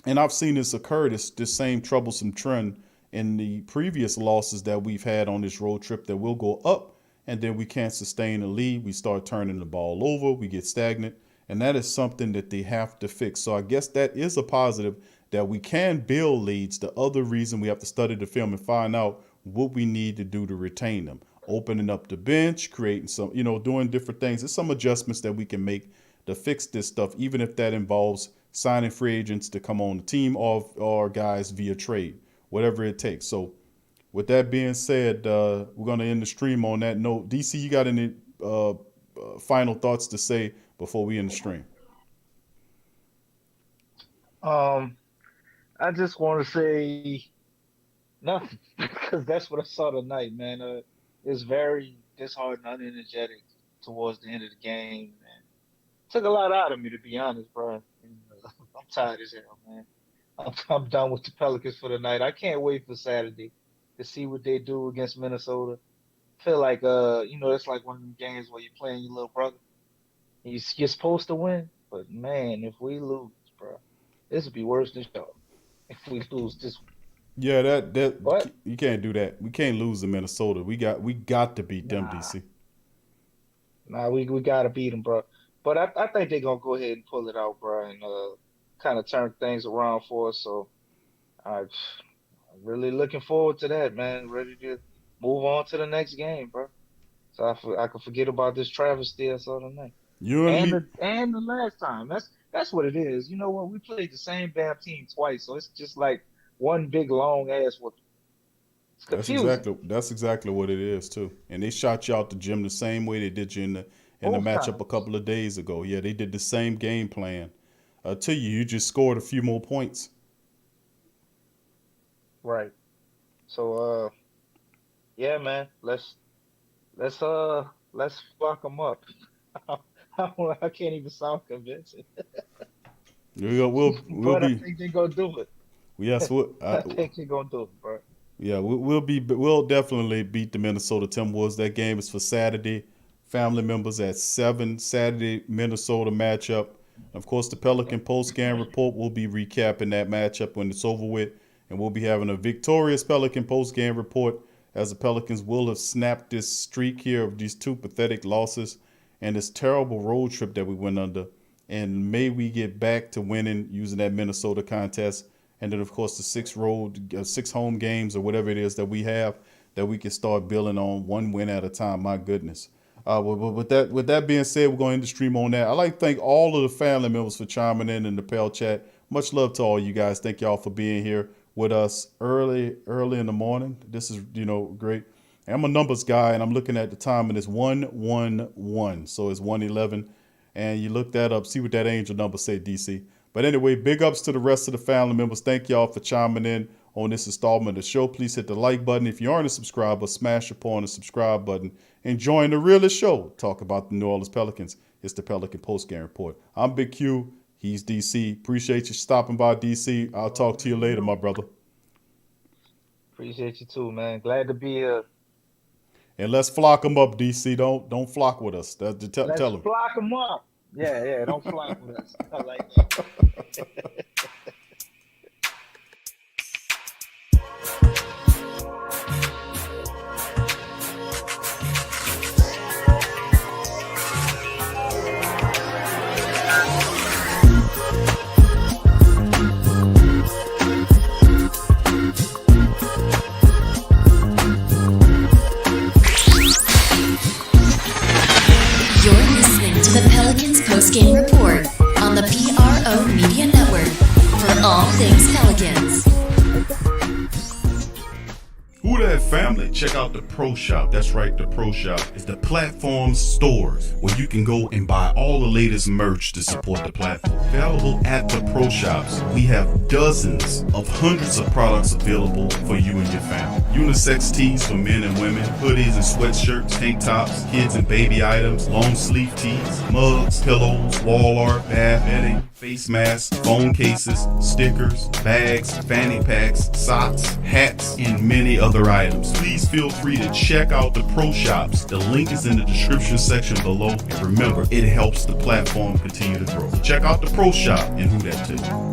and I've seen this occur, this same troublesome trend in the previous losses that we've had on this road trip, that we'll go up and then we can't sustain a lead. We start turning the ball over. We get stagnant. And that is something that they have to fix. So I guess that is a positive, that we can build leads. The other reason, we have to study the film and find out what we need to do to retain them. Opening up the bench, creating some, doing different things. There's some adjustments that we can make to fix this stuff, even if that involves signing free agents to come on the team, or guys via trade, whatever it takes. So with that being said, we're going to end the stream on that note. DC, you got any final thoughts to say before we end the stream? Um, I just want to say nothing because that's what I saw tonight, man. It's very disheartening, unenergetic towards the end of the game, and took a lot out of me, to be honest, bro. And, I'm tired as hell, man. I'm done with the Pelicans for the night. I can't wait for Saturday to see what they do against Minnesota. Feel like it's like one of them games where you're playing your little brother. You're supposed to win, but man, if we lose, bro, this would be worse than show. If we lose this, Yeah, that but you can't do that. We can't lose to Minnesota. We got to beat them, nah, DC. we gotta beat them, bro. But I think they're gonna go ahead and pull it out, bro, and kind of turn things around for us. So I'm really looking forward to that, man. Ready to move on to the next game, bro. So I can forget about this travesty I saw tonight. You and And me. the last time. That's what it is. You know what? We played the same damn team twice, so it's just like one big long ass whoop. It's confusing. That's exactly what it is too. And they shot you out the gym the same way they did you in the Both matchup a times. couple of days ago. Yeah, they did the same game plan. To you, you just scored a few more points. Right. So yeah, man. Let's let's fuck them up. I can't even sound convincing, We'll but I be think they're gonna do it. yes. I think they're gonna do it, bro. Yeah, we'll definitely beat the Minnesota Timberwolves. That game is for Saturday. Family members at 7 Saturday Minnesota matchup. Of course, the Pelican post game report will be recapping that matchup when it's over with, and we'll be having a victorious Pelican post game report, as the Pelicans will have snapped this streak here of these two pathetic losses and this terrible road trip that we went under. And may we get back to winning using that Minnesota contest, and then of course the 6 home games or whatever it is that we have, that we can start building on one win at a time. My goodness. With that being said, we're going to end the stream on that. I'd like to thank all of the family members for chiming in the Pel chat. Much love to all you guys. Thank y'all for being here with us early in the morning. This is great. And I'm a numbers guy, and I'm looking at the time, and it's 111. So it's 111, and you look that up, see what that angel number say, DC. But anyway, big ups to the rest of the family members. Thank y'all for chiming in on this installment of the show. Please hit the like button. If you aren't a subscriber, smash upon the subscribe button and join the realest show. Talk about the New Orleans Pelicans. It's the Pelican Postgame Report. I'm Big Q. He's DC. Appreciate you stopping by, DC. I'll talk to you later, my brother. Appreciate you too, man. Glad to be here. And let's flock them up, DC. Don't flock with us. Tell Let's them. flock them up. Yeah, don't flock with us. I like that. You're listening to the Pelicans postgame report on the PRO Media Network for all things Pelicans. Who that family? Check out the Pro Shop. That's right, the Pro Shop is the platform stores where you can go and buy all the latest merch to support the platform. Available at the Pro Shops, we have dozens of hundreds of products available for you and your family. Unisex tees for men and women, hoodies and sweatshirts, tank tops, kids and baby items, long sleeve tees, mugs, pillows, wall art, bath bedding, face masks, phone cases, stickers, bags, fanny packs, socks, hats, and many other items. Please feel free to check out the Pro Shops. The link is in the description section below. And remember, it helps the platform continue to grow. Check out the Pro Shop and who that too.